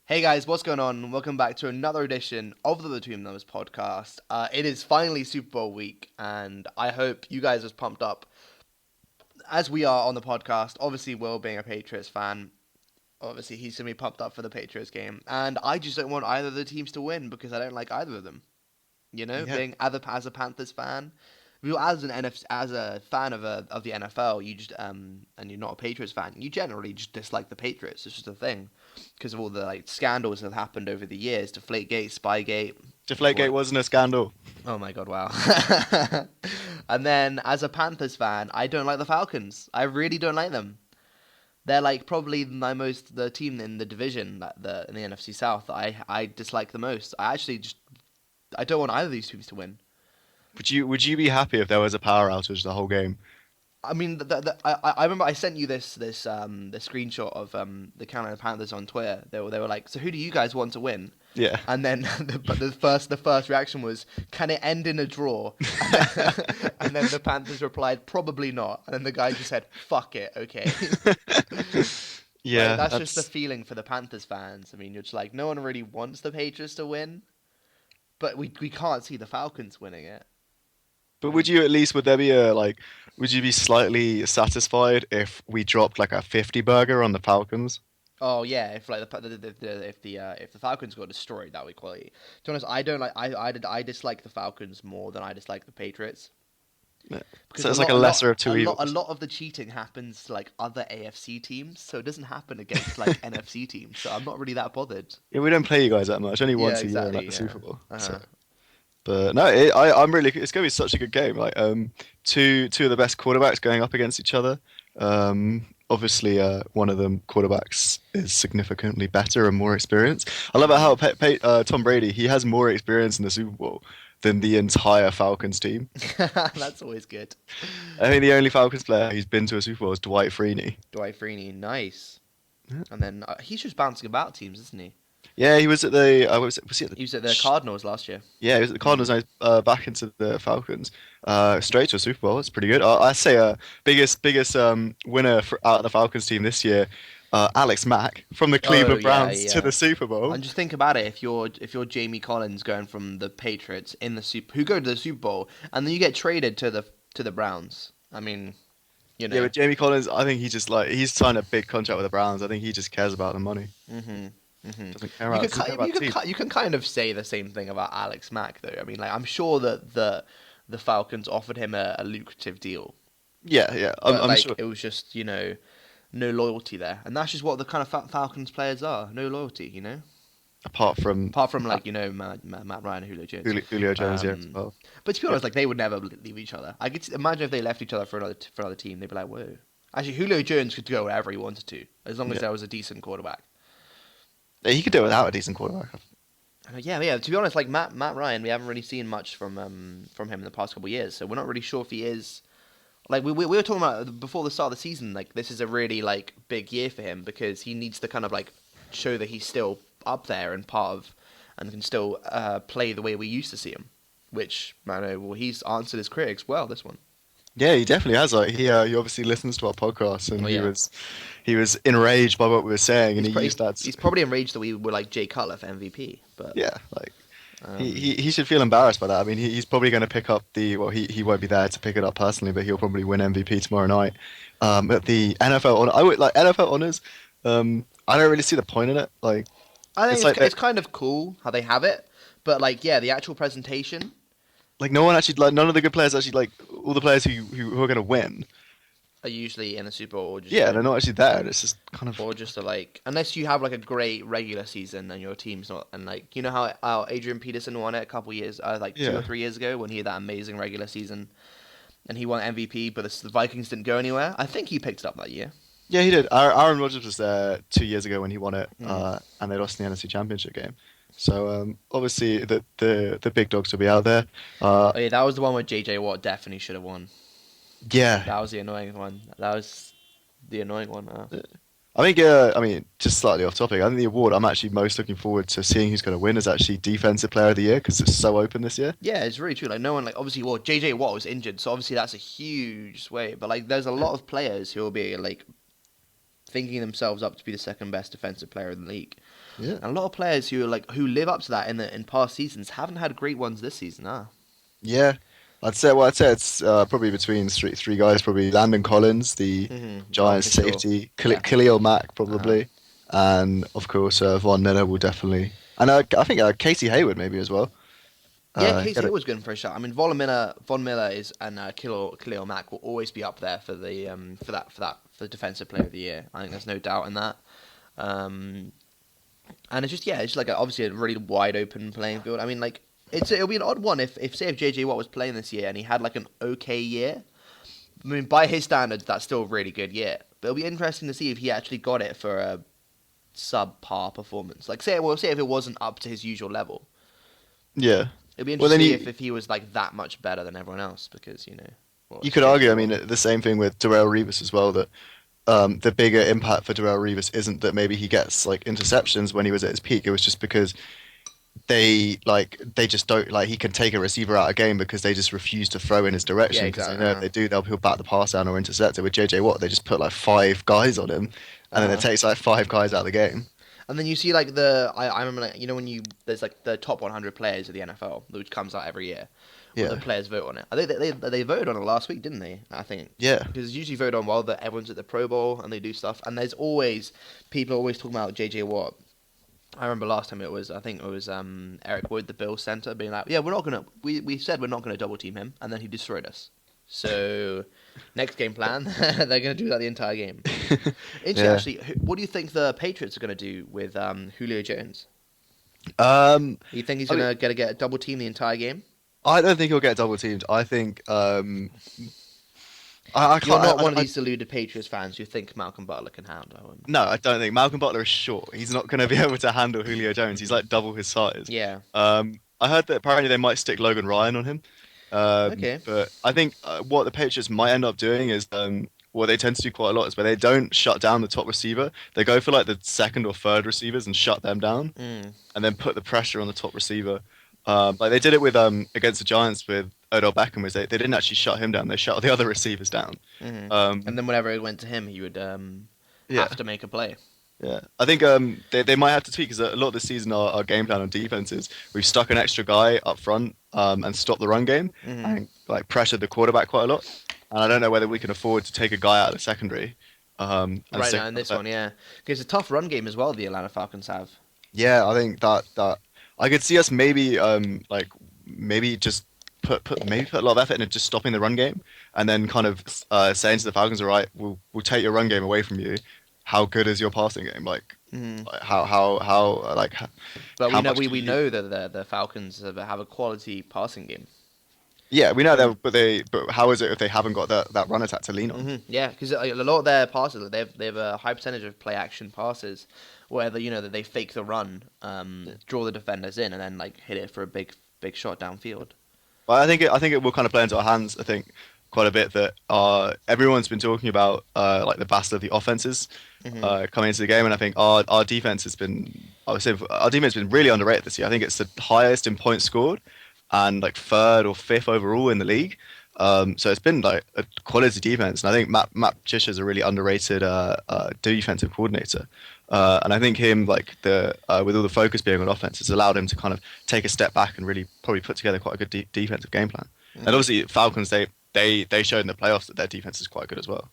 Hey guys, what's going on? Welcome back to another edition of the Between Numbers podcast. It is finally Super Bowl week, and I hope you guys are as pumped up as we are on the podcast. Obviously, Will being a Patriots fan, obviously he's gonna be pumped up for the Patriots game, and I just don't want either of the teams to win because I don't like either of them. Yeah, Being as a Panthers fan, well, as as a fan of the NFL, you just and you're not a Patriots fan, you generally just dislike the Patriots. It's just a thing because of all the like scandals that have happened over the years, Deflategate, Spygate. Deflategate wasn't a scandal. Oh my god, wow. And then as a Panthers fan, I don't like the Falcons. I really don't like them. They're like probably the team in the division in the NFC South that I dislike the most. I don't want either of these teams to win. Would you be happy if there was a power outage the whole game? I mean, I remember I sent you the screenshot of the Carolina Panthers on Twitter. They were like, so who do you guys want to win? Yeah. And then the first reaction was, can it end in a draw? And then the Panthers replied, probably not. And then the guy just said, fuck it, okay. Yeah, Like, that's just the feeling for the Panthers fans. I mean, you're just like, no one really wants the Patriots to win, but we can't see the Falcons winning it. But would you be slightly satisfied if we dropped like a 50 burger on the Falcons? Oh yeah, if like if the Falcons got destroyed, that would be quality. To be honest, I don't like I dislike the Falcons more than I dislike the Patriots Yeah. because So it's like a lesser of two a evils. lot of the cheating happens to like other AFC teams, so it doesn't happen against like NFC teams. So I'm not really that bothered. Yeah, we don't play you guys that much. Only Yeah, once a year, like exactly. the Yeah. Super Bowl. Uh-huh. So, but no, I'm really. It's going to be such a good game. Like, two of the best quarterbacks going up against each other. Obviously, one of them quarterbacks is significantly better and more experienced. I love it how Tom Brady, he has more experience in the Super Bowl than the entire Falcons team. That's always good. I think the only Falcons player who's been to a Super Bowl is Dwight Freeney. Dwight Freeney, nice. Yeah, And then he's just bouncing about teams, isn't he? yeah, he was at the. Was he at the? He was at the Cardinals last year. Yeah, he was at the Cardinals. Now he's back into the Falcons. Straight to a Super Bowl. That's pretty good. I say biggest winner out of the Falcons team this year, Alex Mack from the Oh Cleveland yeah, Browns to yeah. the Super Bowl. And just think about it: if you're Jamie Collins going from the Patriots in the who go to the Super Bowl, and then you get traded to the Browns. I mean, you Yeah, know. but Jamie Collins, I think he's signed a big contract with the Browns. I think he just cares about the money. Mhm. Mhm. Doesn't care about the team. You can kind of say the same thing about Alex Mack, though. I mean, like I'm sure that the Falcons offered him a lucrative deal, Yeah, yeah, but I'm like sure. it was just no loyalty there, and that's just what the kind of Falcons players are: no loyalty. Apart from Apart from like Matt Ryan and Julio Jones. Julio Jones, yeah, as Um, well. but to be Yeah, honest, like they would never leave each other. I could imagine if they left each other for another team, they'd be like, whoa. Actually, Julio Jones could go wherever he wanted to, as long as yeah. there was a decent quarterback. He could do it without a decent quarterback. Yeah. To be honest, like Matt Ryan, we haven't really seen much from him in the past couple of years, so we're not really sure if he is. Like we were talking about before the start of the season, like this is a really like big year for him because he needs to kind of like show that he's still up there and part of, and can still play the way we used to see him. Which I know, well, he's answered his critics well. This one. Yeah, he definitely has. Like he obviously listens to our podcast, and Oh he yeah. was enraged by what we were saying, and he used that. He's probably enraged that we were like Jay Cutler for MVP, but Yeah, like he, um, he he should feel embarrassed by that. I mean, he's probably going to pick up he won't be there to pick it up personally, but he'll probably win MVP tomorrow night. At the NFL honor, I would like NFL honors. I don't really see the point in it. Like I think it's like it's kind of cool how they have it, but like yeah, the actual presentation no one actually like none of the good players actually like all the players who are going to win. are usually in a Super Bowl or just Yeah, they're not actually there. And it's just kind of like unless you have like a great regular season and your team's not and like how Adrian Peterson won it a couple years like two yeah. or 3 years ago when he had that amazing regular season and he won MVP but the Vikings didn't go anywhere. I think he picked it up that year. Yeah, he did. Aaron Rodgers was there 2 years ago when he won it, Mm. and they lost in the NFC Championship game. So obviously the big dogs will be out there. Uh, Oh yeah, that was the one where JJ Watt definitely should have won. yeah, That was the annoying one. That was the annoying one. I mean, just slightly off topic. I think the award I'm actually most looking forward to seeing who's going to win is actually Defensive Player of the Year because it's so open this year. Yeah, it's really true. Like no one, like obviously, well, JJ Watt was injured, so obviously that's a huge sway. But like, there's a lot of players who will be like thinking themselves up to be the second best defensive player in the league. Yeah. And a lot of players who live up to that in past seasons haven't had great ones this season, Yeah. I'd say it's probably between three guys, probably Landon Collins, the Oh, Giants for sure. safety, Yeah. Khalil Mack Uh-huh. probably, and of course Von Miller will definitely, and I think Casey Hayward maybe as well. Yeah, He Casey had a- Hayward's going for a shot. I mean, Von Miller is and Khalil Mack will always be up there for the for defensive player of the year. I think there's no doubt in that. Um, and it's just like obviously a really wide open playing field. I mean, like it'll be an odd one if JJ Watt was playing this year and he had like an okay year. I mean, by his standards, that's still a really good year. But it'll be interesting to see if he actually got it for a subpar performance. Like say if it wasn't up to his usual level. yeah. It'd be Well, then interesting if he was like that much better than everyone else because well, you it's could argue. I JJ mean, Watt. the same thing with Darrell Revis as well. That the bigger impact for Darrell Revis isn't that maybe he gets like interceptions when he was at his peak. It was just because they just don't like he can take a receiver out of game because they just refuse to throw in his Yeah, direction because they exactly. know if they do he'll bat the pass down or intercept it. With JJ Watt, they just put like five guys on him, and then it Uh-huh. takes like five guys out of the game. And then you see like I remember like, when there's like the top 100 players of the NFL which comes out every year. Where the Yeah, players vote on it. I think they voted on it last week, didn't they? I think yeah, because it's usually voted on while everyone's at the Pro Bowl and they do stuff. And there's always people always talking about JJ Watt. I remember last time I think it was Eric Wood, the Bills center, being like, yeah, we said we're not gonna double team him, and then he destroyed us. So next game plan, they're gonna do that the entire game. Interesting, yeah. actually. What do you think the Patriots are gonna do with Julio Jones? Um, You think he's I mean, gonna get a double team the entire game? I don't think he'll get double teamed. I think I You're can't. not one of these deluded Patriots fans who think Malcolm Butler can handle him. No, I don't think Malcolm Butler is short. He's not going to be able to handle Julio Jones. He's like double his size. Yeah. I heard that apparently they might stick Logan Ryan on him. Okay. But I think what the Patriots might end up doing is what they tend to do quite a lot is where they don't shut down the top receiver. They go for like the second or third receivers and shut them down, Mm. and then put the pressure on the top receiver. Like they did it with against the Giants with Odell Beckham, was they didn't actually shut him down. They shut the other receivers down. Hmm. Um, And then whenever it went to him, he would yeah. have to make a play. Yeah, I think they might have to tweak because a lot of this season our game plan on defense is we've stuck an extra guy up front and stopped the run game Mhm. and like pressured the quarterback quite a lot. And I don't know whether we can afford to take a guy out of the secondary. And Right stick- now in this one, yeah. Because it's a tough run game as well, the Atlanta Falcons have. Yeah, I think that I could see us maybe like maybe just put a lot of effort into just stopping the run game and then kind of saying to the Falcons, all right, we'll take your run game away from you. How good is your passing game? Like, Mhm. how like But how we know much do we you- know that the Falcons have a quality passing game. Yeah, we know that, but how is it if they haven't got that run attack to lean on? Yeah, because a lot of their passes, they have a high percentage of play action passes, where that they fake the run, draw the defenders in, and then like hit it for a big shot downfield. But I think it will kind of play into our hands. I think quite a bit that everyone's been talking about like the battle of the offenses coming into the game, and I think our defense has been I would say our defense has been really underrated this year. I think it's the highest in points scored and like third or fifth overall in the league. So it's been like a quality defense, and I think Matt Patricia is a really underrated defensive coordinator. And I think him like with all the focus being on offense, has allowed him to kind of take a step back and really probably put together quite a good defensive game plan. And obviously Falcons they showed in the playoffs that their defense is quite good as well.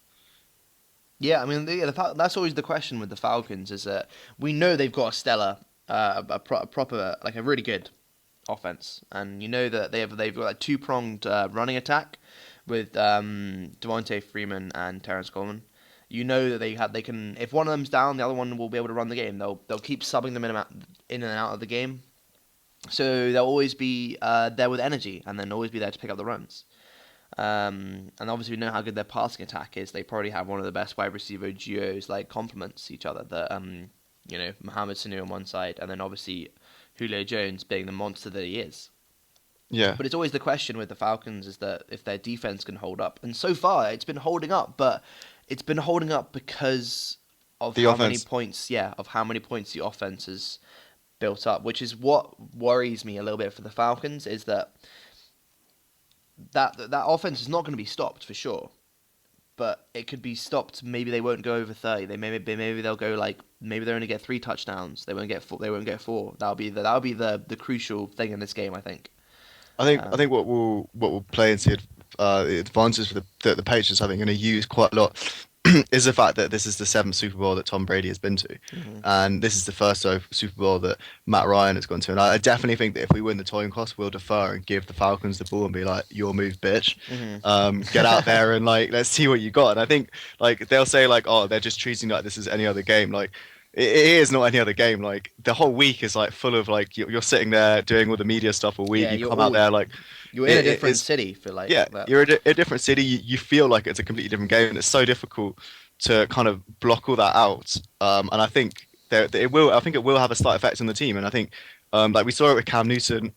Yeah, I mean, that's always the question with the Falcons is that we know they've got a stellar, a proper, like a really good offense, and you know that they've got a two-pronged running attack with Devontae Freeman and Terrence Coleman. You know that they can if one of them's down, the other one will be able to run the game. They'll keep subbing them in and out of the game, so they'll always be there with energy, and then always be there to pick up the runs. And obviously we know how good their passing attack is. They probably have one of the best wide receiver duos, like complements each other. That Mohamed Sanu on one side, and then obviously Julio Jones being the monster that he is. Yeah, But it's always the question with the Falcons is that if their defense can hold up, and so far it's been holding up, but it's been holding up because of The how offense. many points, of how many points the offense has built up, which is what worries me a little bit for the Falcons is that offense is not going to be stopped for sure. but it could be stopped. Maybe they won't go over 30. Maybe they'll go like maybe they only get 3 touchdowns. They won't get 4. They won't get 4. That'll be the crucial thing in this game, I think. I think what will play into the advantage for the Patriots, I think, going to use quite a lot is the fact that this is the 7th Super Bowl that Tom Brady has been to, and this is the first Super Bowl that Matt Ryan has gone to. And I definitely think that if we win the coin toss, we'll defer and give the Falcons the ball and be like, "Your move, bitch. Get out there and like let's see what you got." And I think like they'll say like, "Oh, they're just treating like this is any other game." Like it is not any other game. Like the whole week is like full of like you're sitting there doing all the media stuff all week. Yeah, you come out there like. You're in a different city for like that. You're in a different city. You feel like it's a completely different game, and it's so difficult to kind of block all that out. And I think it will. I think it will have a slight effect on the team. And I think, like we saw it with Cam Newton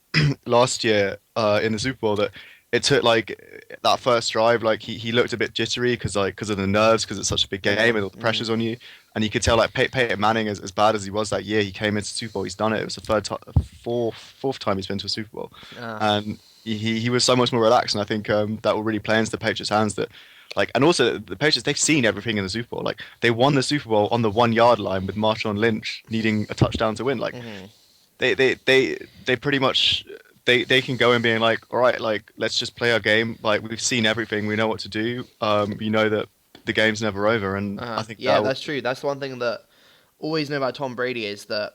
last year in the Super Bowl, that it took like that first drive, like he looked a bit jittery because of the nerves, because it's such a big game and all the pressure's on you. And you could tell like Peyton Manning, as bad as he was that year, he came into Super Bowl. He's done it. It was the fourth time he's been to a Super Bowl, and he was so much more relaxed. And I think that will really play into the Patriots' hands. That like, and also the Patriots, they've seen everything in the Super Bowl. Like they won the Super Bowl on the 1-yard line with Marshawn Lynch needing a touchdown to win. Like they pretty much. They can go in being like, all right, like let's just play our game. Like we've seen everything, we know what to do. You know that the game's never over, and I think that's true. That's the one thing that always know about Tom Brady is that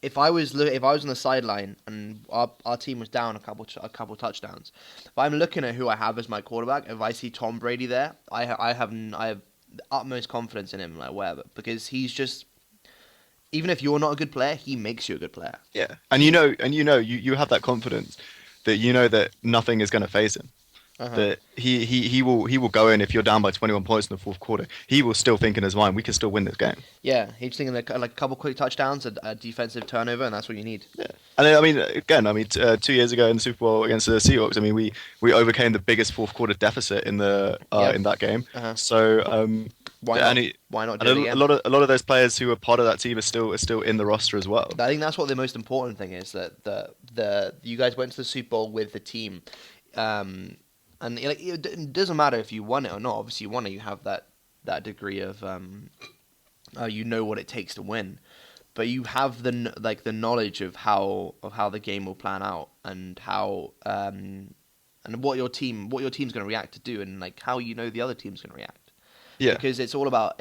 if I was on the sideline and our team was down a couple touchdowns, if I'm looking at who I have as my quarterback, if I see Tom Brady there, I have the utmost confidence in him, like whatever, because he's just. Even if you're not a good player, he makes you a good player. Yeah, and you have that confidence that you know that nothing is going to phase him. That he will go in if you're down by 21 points in the fourth quarter. He will still think in his mind, we can still win this game. Yeah, he's thinking like a couple quick touchdowns, a defensive turnover, and that's what you need. Yeah, and I mean, 2 years ago in the Super Bowl against the Seahawks, I mean, we overcame the biggest fourth quarter deficit in that game. So. Why not do it again? A lot of those players who were part of that team are still in the roster as well. I think that's what the most important thing is, that you guys went to the Super Bowl with the team, and like it doesn't matter if you won it or not. Obviously, you won it. You have that degree of you know what it takes to win, but you have the knowledge of how the game will plan out and how and what your team's going to react to do, and like how you know the other team's going to react. Yeah, because it's all about.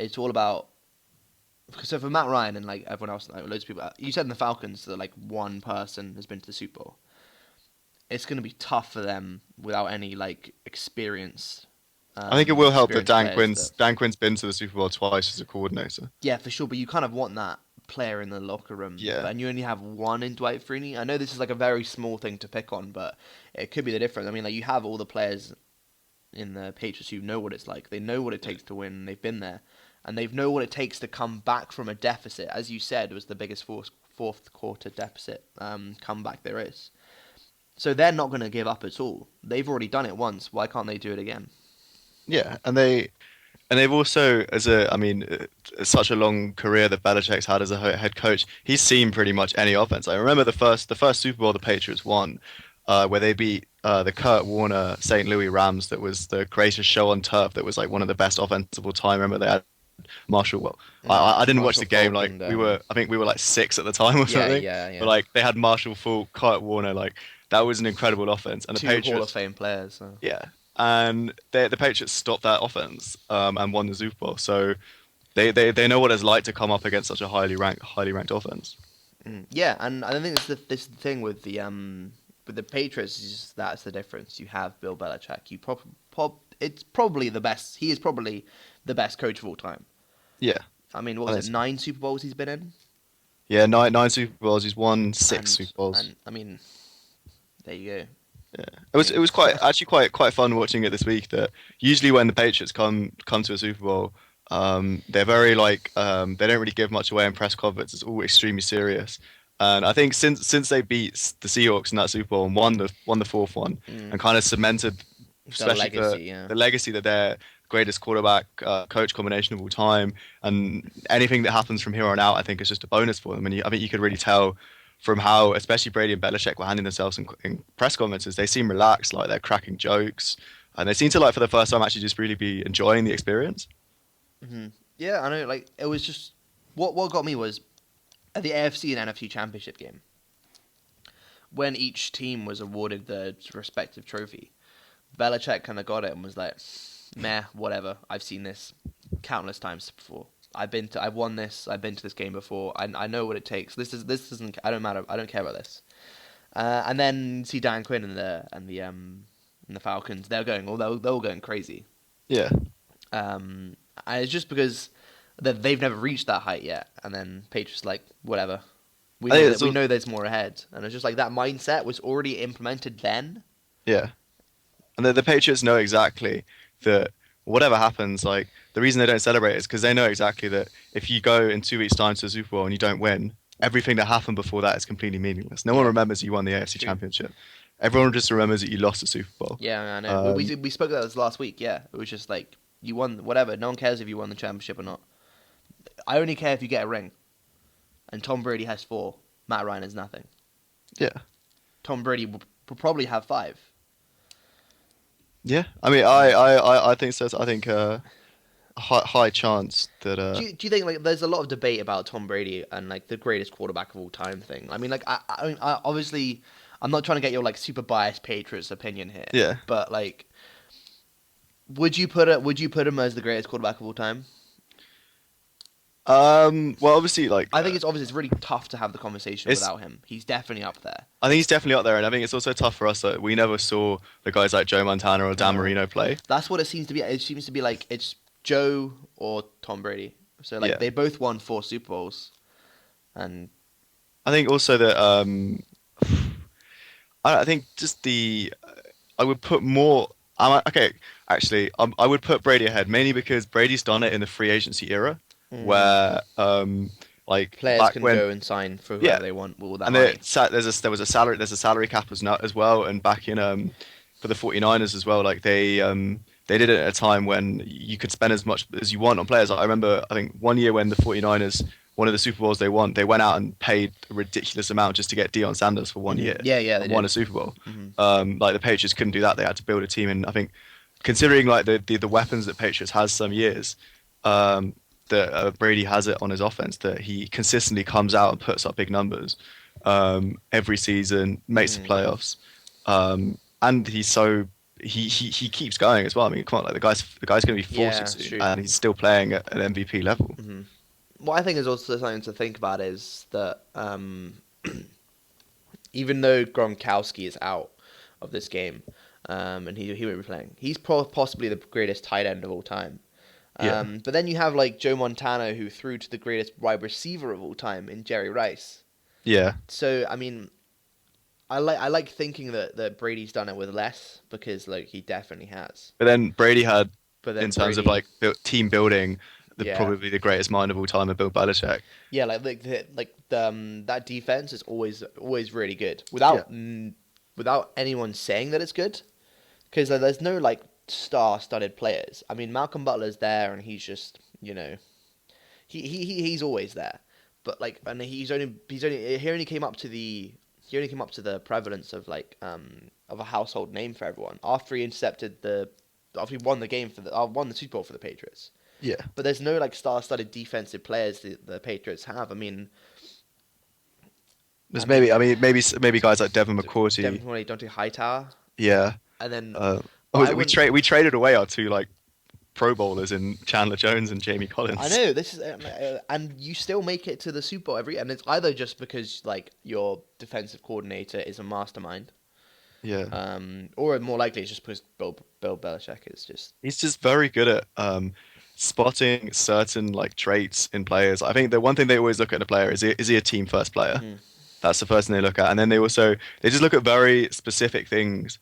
So for Matt Ryan and like everyone else, like loads of people, you said in the Falcons that like one person has been to the Super Bowl. It's going to be tough for them without any like experience. I think it will help that Dan Quinn's been to the Super Bowl twice as a coordinator. Yeah, for sure. But you kind of want that player in the locker room. Yeah. And you only have one in Dwight Freeney. I know this is like a very small thing to pick on, but it could be the difference. I mean, like you have all the players in the Patriots who know what it's like. They know what it takes to win. They've been there, and they know what it takes to come back from a deficit. As you said, it was the biggest fourth quarter deficit comeback there is. So they're not going to give up at all. They've already done it once. Why can't they do it again? Yeah, and they've also such a long career that Belichick's had as a head coach. He's seen pretty much any offense. I remember the first Super Bowl the Patriots won. Where they beat the Kurt Warner St. Louis Rams, that was the greatest show on turf, that was like one of the best offensive of all time. Remember they had Marshall. Well, I didn't watch the game. Like I think we were like 6 at the time or something. Yeah. But like they had Marshall, Falk, Kurt Warner. Like that was an incredible offense. And the Patriots, Hall of Fame players. So. Yeah, and the Patriots stopped that offense and won the Super Bowl. So they know what it's like to come up against such a highly ranked offense. Yeah, and I think this the thing with the Patriots is that's the difference. You have Bill Belichick. It's probably the best. He is probably the best coach of all time. Yeah. I mean, what was it? 9 Super Bowls he's been in. Yeah, nine Super Bowls. He's won 6 Super Bowls. And I mean, there you go. Yeah, it was quite fun watching it this week. That usually when the Patriots come to a Super Bowl, they're very like they don't really give much away in press conferences. It's all extremely serious. And I think since they beat the Seahawks in that Super Bowl and won the fourth one and kind of cemented, especially the legacy that they're greatest quarterback coach combination of all time, and anything that happens from here on out, I think is just a bonus for them. And I think you could really tell from how, especially Brady and Belichick were handling themselves in press conferences, they seem relaxed, like they're cracking jokes. and they seem to like for the first time actually just really be enjoying the experience. Yeah, I know. Like it was just what got me was at the AFC and NFC Championship game when each team was awarded the respective trophy. Belichick kind of got it and was like, "Meh, whatever. I've seen this countless times before. I've won this. I've been to this game before. I know what it takes. This isn't. I don't matter. I don't care about this." And then see Dan Quinn and the Falcons. They're all going crazy. Yeah, And it's just because they've never reached that height yet. And then Patriots like whatever. We know there's more ahead, and it's just like that mindset was already implemented then. yeah. And the Patriots know exactly that whatever happens, like the reason they don't celebrate is because they know exactly that if you go in 2 weeks' time to the Super Bowl and you don't win, everything that happened before that is completely meaningless. No one remembers you won the AFC Championship. Everyone just remembers that you lost the Super Bowl. Yeah, I know. We spoke about this last week. Yeah, it was just like you won whatever. No one cares if you won the championship or not. I only care if you get a ring. And Tom Brady has 4. Matt Ryan has nothing. Yeah. Tom Brady will probably have 5. Yeah. I mean, I think so. I think high chance that. Do you think like there's a lot of debate about Tom Brady and like the greatest quarterback of all time thing? I mean, like I obviously I'm not trying to get your like super biased Patriots opinion here. Yeah. But like, would you put him as the greatest quarterback of all time? Well, obviously, like I think it's really tough to have the conversation without him. He's definitely up there. I think he's definitely up there, and I think it's also tough for us that we never saw the guys like Joe Montana or Dan Marino play. That's what it seems to be. It seems to be like it's Joe or Tom Brady. So like they both won 4 Super Bowls, and I think also that I think just I would put more. Okay, actually, I would put Brady ahead mainly because Brady's done it in the free agency era. Where like players can go and sign for whoever they want with all that and money. There's a salary cap as well, and back in for the 49ers as well, like they did it at a time when you could spend as much as you want on players. I remember I think one year when the 49ers, one of the Super Bowls they won, they went out and paid a ridiculous amount just to get Deion Sanders for 1 year. Yeah, they won did. a Super Bowl. Like the Patriots couldn't do that; they had to build a team, and I think considering like the weapons that Patriots has some years. That Brady has it on his offense, that he consistently comes out and puts up big numbers every season, makes the playoffs, and he keeps going as well. I mean, come on, like the guy's going to be 40 soon, and he's still playing at an MVP level. What I think is also something to think about is that even though Gronkowski is out of this game, and he won't be playing, he's possibly the greatest tight end of all time. But then you have like Joe Montana, who threw to the greatest wide receiver of all time in Jerry Rice. Yeah. So I mean, I like thinking that Brady's done it with less because like he definitely has. But then Brady had, in terms of like team building, probably the greatest mind of all time, of Bill Belichick. Yeah, that defense is always really good without anyone saying that it's good, because there's no like star-studded players. I mean, Malcolm Butler's there, and he's just he's always there. But like, and he only came up to the prevalence of like of a household name for everyone after he after he won the Super Bowl for the Patriots. Yeah. But there's no like star-studded defensive players the Patriots have. I mean, there's maybe guys like Devin McCourty, Dante Hightower. Yeah. And then we traded away our 2 like Pro Bowlers in Chandler Jones and Jamie Collins. I know this is, and you still make it to the Super Bowl and it's either just because like your defensive coordinator is a mastermind, or more likely it's just because Bill Belichick is just he's just very good at spotting certain like traits in players. I think the one thing they always look at in a player is he a team first player. That's the first thing they look at, and then they just look at very specific things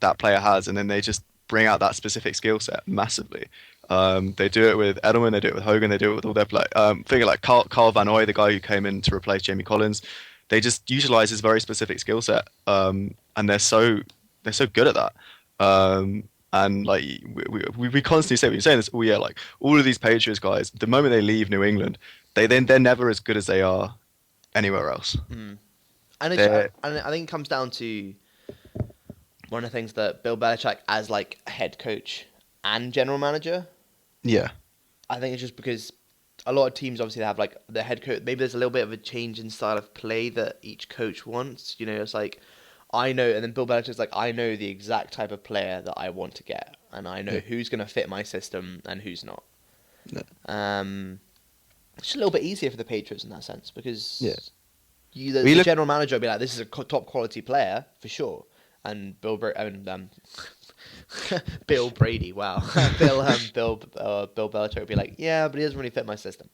that player has, and then they just bring out that specific skill set massively. They do it with Edelman, they do it with Hogan, they do it with all their play. Figure like Carl Van Noy, the guy who came in to replace Jamie Collins. They just utilize his very specific skill set, and they're so good at that. And like we constantly say, we've been saying this all year, like all of these Patriots guys, the moment they leave New England, they're never as good as they are anywhere else. And I think it comes down to one of the things that Bill Belichick, as like head coach and general manager, Yeah. I think it's just because a lot of teams obviously have like the head coach. Maybe there's a little bit of a change in style of play that each coach wants. It's like I know, and then Bill Belichick's like, I know the exact type of player that I want to get, and I know who's going to fit my system and who's not. Yeah. It's just a little bit easier for the Patriots in that sense because the look- general manager will be like, this is a top quality player for sure, and Bill Brady, wow, Bill Belichick would be like, yeah, but he doesn't really fit my system.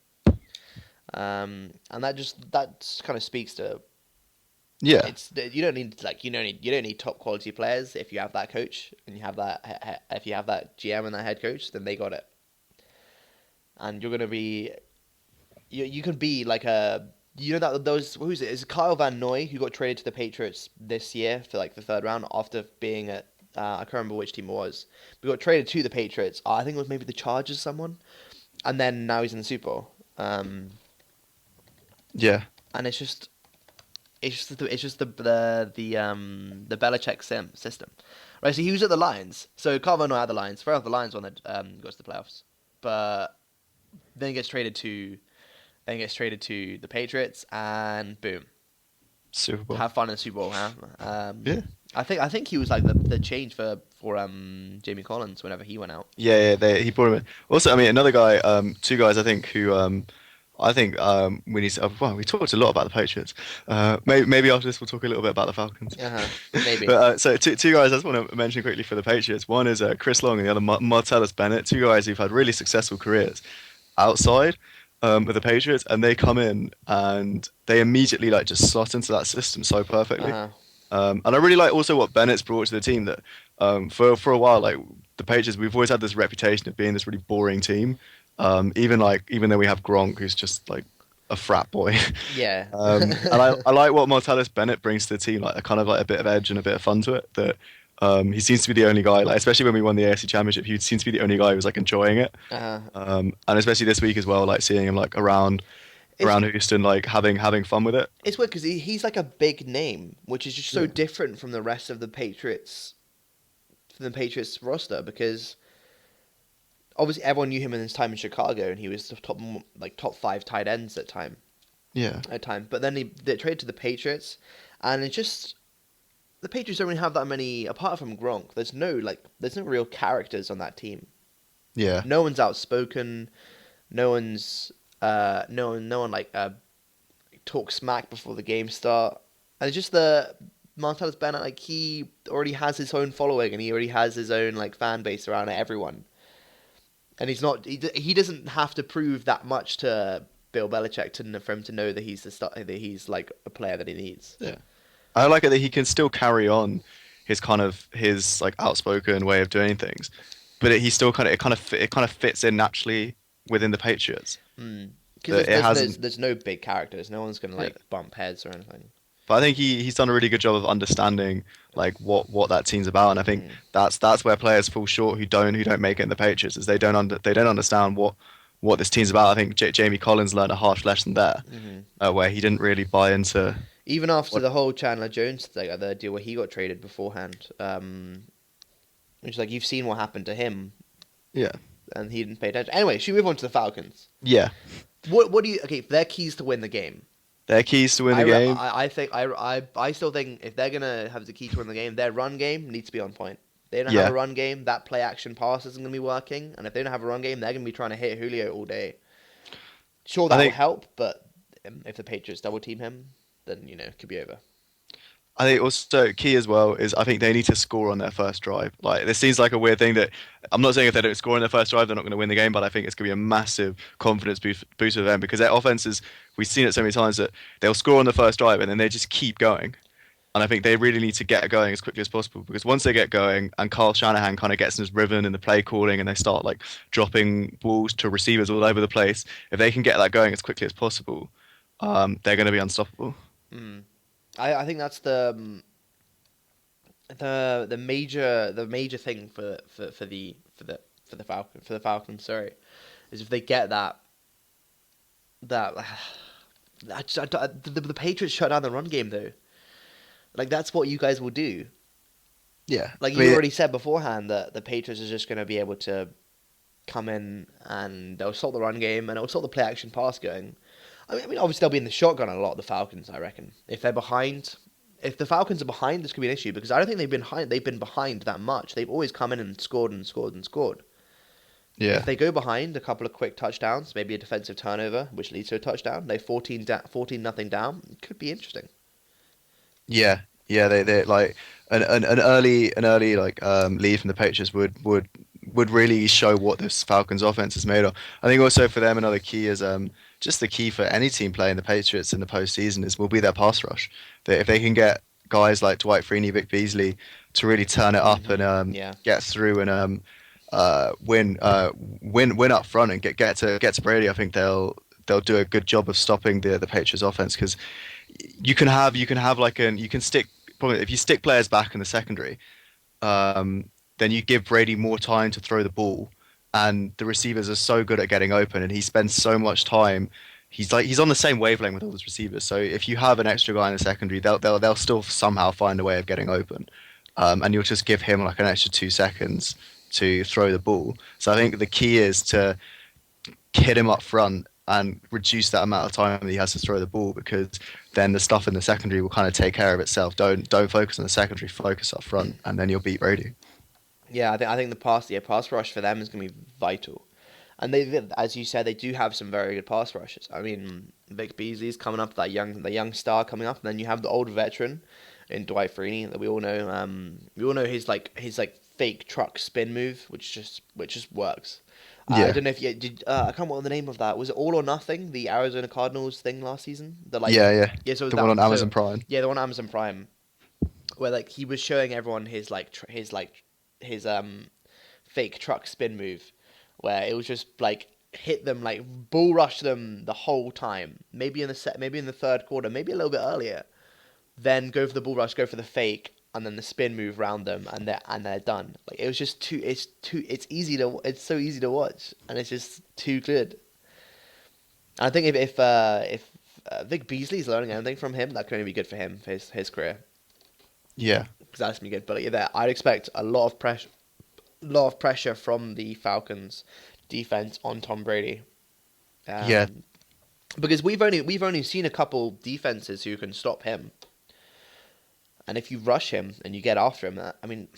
And that kind of speaks to you don't need top quality players if you have that coach and you have that if you have that GM and that head coach, then they got it, and you're gonna be you can be like who's it? Is it Kyle Van Noy who got traded to the Patriots this year for like the third round after being at I can't remember which team it was. We got traded to the Patriots. I think it was maybe the Chargers, someone, and then now he's in the Super Bowl. Yeah. And it's just the Belichick system, right? So he was at the Lions. So Kyle Van Noy had the Lions. Fair enough, the Lions won that goes to the playoffs, but then he gets traded to the Patriots, and boom, Super Bowl. have fun in the Super Bowl, huh? Yeah. I think he was like the change for Jamie Collins whenever he went out. Yeah, he brought him in. Also, I mean, another guy, two guys, I think, who we need to. Well, we talked a lot about the Patriots. Maybe after this, we'll talk a little bit about the Falcons. Maybe. But, so two guys I just want to mention quickly for the Patriots. One is Chris Long, and the other Martellus Bennett. Two guys who've had really successful careers outside with the Patriots, and they come in and they immediately like just slot into that system so perfectly. And I really like also what Bennett's brought to the team. That for a while, like the Patriots, we've always had this reputation of being this really boring team. Even though we have Gronk, who's just like a frat boy. Yeah. And I like what Martellus Bennett brings to the team, like a bit of edge and a bit of fun to it. That he seems to be the only guy, like especially when we won the AFC Championship, he seems to be the only guy who was like enjoying it. And especially this week as well, like seeing him like around Houston, like having fun with it. It's weird because he's like a big name, which is just so different from the rest of the Patriots, roster, because obviously everyone knew him in his time in Chicago, and he was the top 5 tight ends at time. Yeah. At time, but then they traded to the Patriots, and it's just the Patriots don't really have that many apart from Gronk. There's no real characters on that team. Yeah. No one's outspoken. No one like talks smack before the game start. And it's just the Martellus Bennett, like he already has his own following and he already has his own like fan base around everyone. And he doesn't have to prove that much to Bill Belichick for him to know that he's like a player that he needs. Yeah. I like it that he can still carry on his like outspoken way of doing things, but he still it kind of fits in naturally within the Patriots. Because there's no big characters. No one's gonna bump heads or anything. But I think he's done a really good job of understanding like what that team's about, and I think that's where players fall short who don't make it in the Patriots, is they don't understand what this team's about. I think Jamie Collins learned a harsh lesson there, where he didn't really buy into. Even after the whole Chandler Jones thing, the deal where he got traded beforehand, which like you've seen what happened to him. Yeah. And he didn't pay attention. Anyway, should we move on to the Falcons? Yeah. What do you... Okay, their keys to win the game. Their keys to win the game? I still think if they're going to have the key to win the game, their run game needs to be on point. They don't have a run game, that play-action pass isn't going to be working. And if they don't have a run game, they're going to be trying to hit Julio all day. Sure, that will help, but if the Patriots double-team him, then, it could be over. I think also key as well is I think they need to score on their first drive. Like this seems like a weird thing that I'm not saying if they don't score on their first drive they're not going to win the game, but I think it's going to be a massive confidence boost for them because their offenses, we've seen it so many times that they'll score on the first drive and then they just keep going. And I think they really need to get going as quickly as possible because once they get going and Kyle Shanahan kind of gets in his rhythm in the play calling and they start like dropping balls to receivers all over the place, if they can get that going as quickly as possible, they're going to be unstoppable. I think that's the major thing for the Falcons. Sorry, is if they get the Patriots shut down the run game though. Like that's what you guys will do. Yeah, Like I you mean, already said beforehand that the Patriots are just going to be able to come in and they'll stop the run game and they'll stop the play action pass going. I mean, obviously they'll be in the shotgun a lot. The Falcons, I reckon, if they're behind, if the Falcons are behind, this could be an issue because I don't think they've been behind. They've been behind that much. They've always come in and scored and scored and scored. If yeah, they go behind a couple of quick touchdowns, maybe a defensive turnover which leads to a touchdown, they 14 nothing down. It could be interesting. yeah, yeah. They like an early like lead from the Patriots would really show what this Falcons offense is made of. I think also for them another key is just the key for any team playing the Patriots in the postseason is will be their pass rush. That if they can get guys like Dwight Freeney, Vic Beasley to really turn it up and Yeah. get through and win up front and get to Brady, I think they'll do a good job of stopping the Patriots offense because you can have like you can stick probably if you stick players back in the secondary, then you give Brady more time to throw the ball, and the receivers are so good at getting open, and he spends so much time. He's on the same wavelength with all his receivers. So if you have an extra guy in the secondary, they'll still somehow find a way of getting open, and you'll just give him like an extra 2 seconds to throw the ball. So I think the key is to hit him up front and reduce that amount of time that he has to throw the ball because then the stuff in the secondary will kind of take care of itself. Don't focus on the secondary, focus up front, and then you'll beat Brady. Yeah, I think the pass rush for them is going to be vital. And they, as you said, they do have some very good pass rushes. I mean, Vic Beasley's coming up, the young star coming up, and then you have the old veteran in Dwight Freeney that we all know. We all know his fake truck spin move, which just works. I Yeah, don't know if you did. I can't remember what the name of that was. It All or Nothing, the Arizona Cardinals thing last season. yeah, yeah. Yeah, so it was The that one on one. So Amazon Prime. yeah, the one on Amazon Prime, where like he was showing everyone his fake truck spin move, where it was just like hit them like bull rush them the whole time. Maybe in the third quarter, maybe a little bit earlier. Then go for the bull rush, go for the fake, and then the spin move around them, and they're done. Like it was just too. It's so easy to watch, and it's just too good. And I think if Vic Beasley's learning anything from him, that can only be good for him for his career. Yeah, Because that's gonna be good. But yeah, I'd expect a lot of pressure from the Falcons defense on Tom Brady. yeah, Um, because we've only seen a couple defenses who can stop him, and if you rush him and you get after him, I mean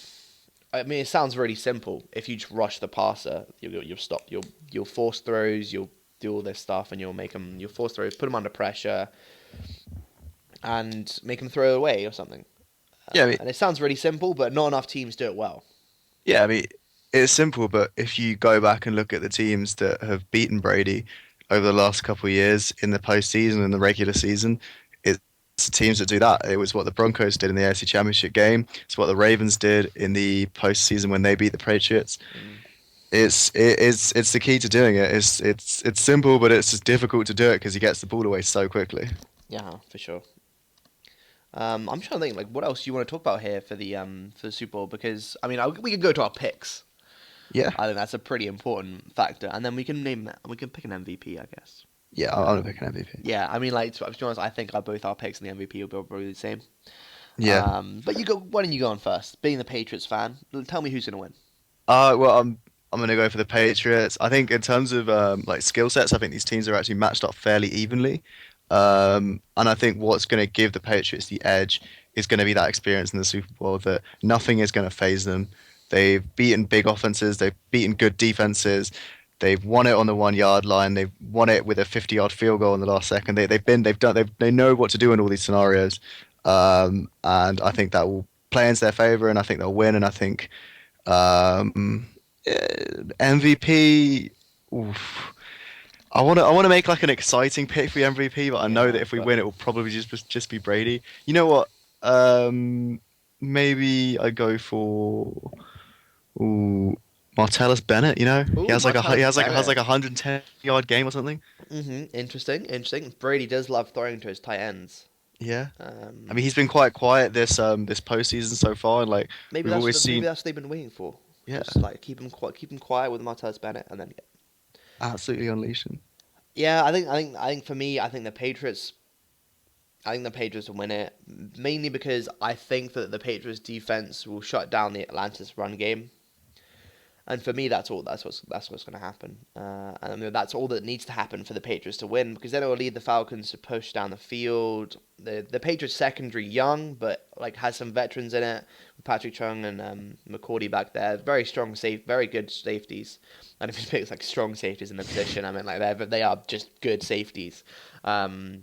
it sounds really simple. If you just rush the passer, you'll stop. You'll force throws. You'll do all this stuff, and you'll force throws, put him under pressure, and make him throw away or something. yeah. I mean, And it sounds really simple, but not enough teams do it well. yeah. I mean, it's simple, but if you go back and look at the teams that have beaten Brady over the last couple of years in the postseason and the regular season, it's the teams that do that. It was what the Broncos did in the AFC Championship game. It's what the Ravens did in the postseason when they beat the Patriots. Mm. It's the key to doing it. It's simple, but it's just difficult to do it because he gets the ball away so quickly. Yeah, for sure. I'm trying to think like what else you want to talk about here for the Super Bowl because I mean we can go to our picks. Yeah, I think that's a pretty important factor, and then we can pick an MVP, I guess. yeah. I'm gonna pick an MVP. Yeah, I mean like to be honest, I think both our picks in the MVP will be probably the same. Yeah. But you go. Why don't you go on first? Being the Patriots fan, tell me who's gonna win. Well, I'm gonna go for the Patriots. I think in terms of like skill sets, I think these teams are actually matched up fairly evenly. And I think what's gonna give the Patriots the edge is gonna be that experience in the Super Bowl that nothing is gonna phase them. They've beaten big offenses, they've beaten good defenses, they've won it on the 1 yard line, they've won it with a 50-yard field goal in the last second. They know what to do in all these scenarios. And I think that will play into their favor, and I think they'll win. And I think MVP. Oof. I want to make like an exciting pick for the MVP, but I know Yeah, that if we but win, it will probably just be Brady. You know what? Maybe I go for Martellus Bennett. You know, he ooh, has like a he Martellus has like Bennett. a 110-yard game or something. Interesting, interesting. Brady does love throwing to his tight ends. Yeah. I Um, mean, he's been quite quiet this postseason so far, and like maybe we've always maybe seen. that's what they've been waiting for. Yeah, Just like keep him quiet with Martellus Bennett, and then absolutely unleashing. yeah, I think for me, I think the Patriots. I think the Patriots will win it, mainly because I think that the Patriots defense will shut down the Atlantis run game. And for me, that's all. That's what's going to happen. And I mean, that's all that needs to happen for the Patriots to win, because then it will lead the Falcons to push down the field. The Patriots secondary young, but like has some veterans in it. Patrick Chung and McCourty back there, very strong, very good safeties. And if you pick like strong safeties in the position, I mean like they are just good safeties. I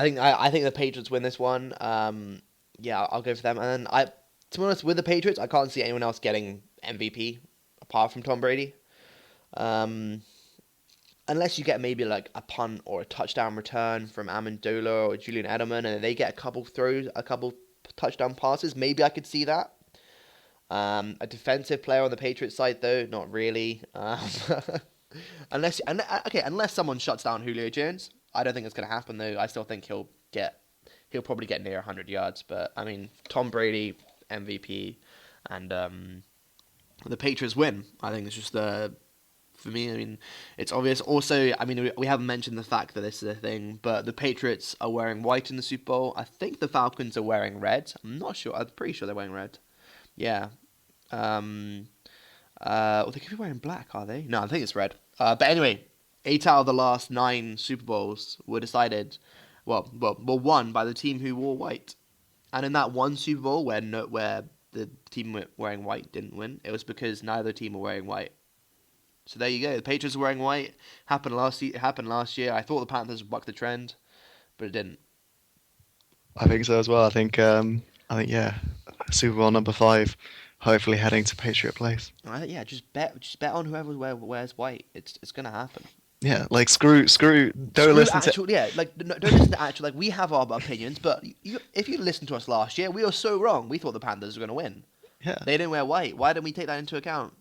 think the Patriots win this one. Yeah, I'll go for them. And then to be honest, with the Patriots, I can't see anyone else getting MVP apart from Tom Brady. Unless you get maybe like a punt or a touchdown return from Amendola or Julian Edelman, and they get a couple touchdown passes, maybe I could see that. A defensive player on the Patriots side, though, not really. Unless someone shuts down Julio Jones, I don't think it's going to happen, though. I still think he'll probably get near 100 yards. But I mean, Tom Brady MVP, and the Patriots win. I think it's just for me. I mean, it's obvious. Also, I mean, we haven't mentioned the fact that this is a thing, but the Patriots are wearing white in the Super Bowl. I think the Falcons are wearing red. I'm not sure. I'm pretty sure they're wearing red. Yeah. They could be wearing black, are they? No, I think it's red. But anyway, 8 out of the last 9 Super Bowls were decided, won by the team who wore white. And in that one Super Bowl where the team wearing white didn't win, it was because neither team were wearing white. So there you go. The Patriots were wearing white. Happened last year. I thought the Panthers would buck the trend, but it didn't. I think so as well. I think yeah, Super Bowl number 5, hopefully heading to Patriot Place. Yeah, just bet on whoever wears white. It's gonna happen. Yeah, like screw. Don't listen to. Yeah, like don't listen to actual. Like we have our opinions, but if you listened to us last year, we were so wrong. We thought the Panthers were gonna win. Yeah. They didn't wear white. Why didn't we take that into account?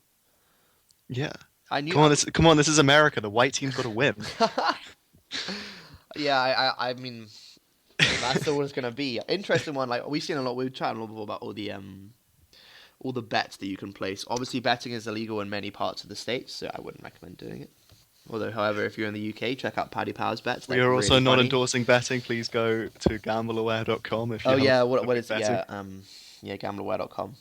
Yeah. I knew. Come on, this is America. The white team's got to win. Yeah, I mean, that's all it's gonna be. Interesting one. Like we've seen a lot. We've chatted a lot before about all the bets that you can place. Obviously, betting is illegal in many parts of the States, so I wouldn't recommend doing it. Although, however, if you're in the UK, check out Paddy Power's bets. We are also not endorsing betting. Please go to gambleaware.com if you what is it? Yeah, gambleaware.com.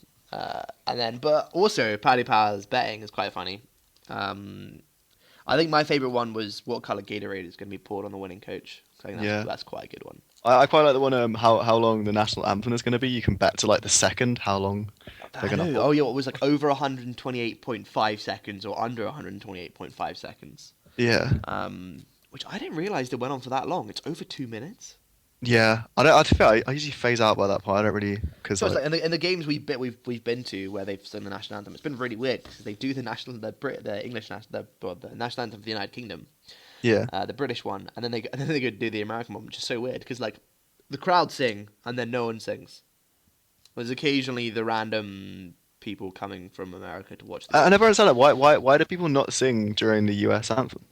But also Paddy Power's betting is quite funny. I think my favourite one was what colour Gatorade is going to be poured on the winning coach. I think that's quite a good one. I quite like the one how long the national anthem is going to be. You can bet to like the second how long they're going to. Oh yeah, it was like over 128.5 seconds or under 128.5 seconds. Yeah. Which I didn't realise they went on for that long. It's over 2 minutes. Yeah, I usually phase out by that point. I don't really because so like in the games we've been to where they've sung the national anthem, it's been really weird because they do the national anthem of the United Kingdom. Yeah. The British one, and then they go do the American one, which is so weird because like the crowd sing and then no one sings. There's occasionally the random people coming from America to watch. I never understand that. Why do people not sing during the US anthem?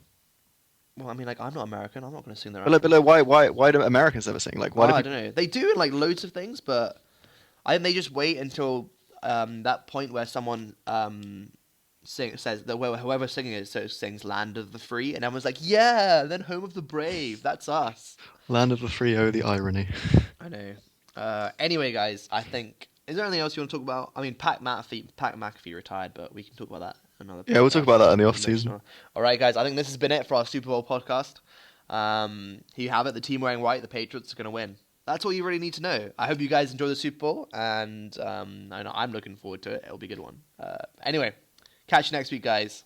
Well, I mean, like I'm not American. I'm not going to sing their anthem. But why do Americans never sing? Like, why? I don't know. They do in like loads of things, but I think they just wait until that point where someone says that whoever's singing it sings "Land of the Free," and everyone's like, "Yeah!" Then "Home of the Brave." That's us. Land of the Free. Oh, the irony. I know. Anyway, guys, I think. Is there anything else you want to talk about? I mean, Pat McAfee retired, but we can talk about that another. Yeah, we'll talk about that in the off season. All right, guys. I think this has been it for our Super Bowl podcast. Here you have it. The team wearing white, the Patriots, are going to win. That's all you really need to know. I hope you guys enjoy the Super Bowl, and I know I'm looking forward to it. It'll be a good one. Anyway, catch you next week, guys.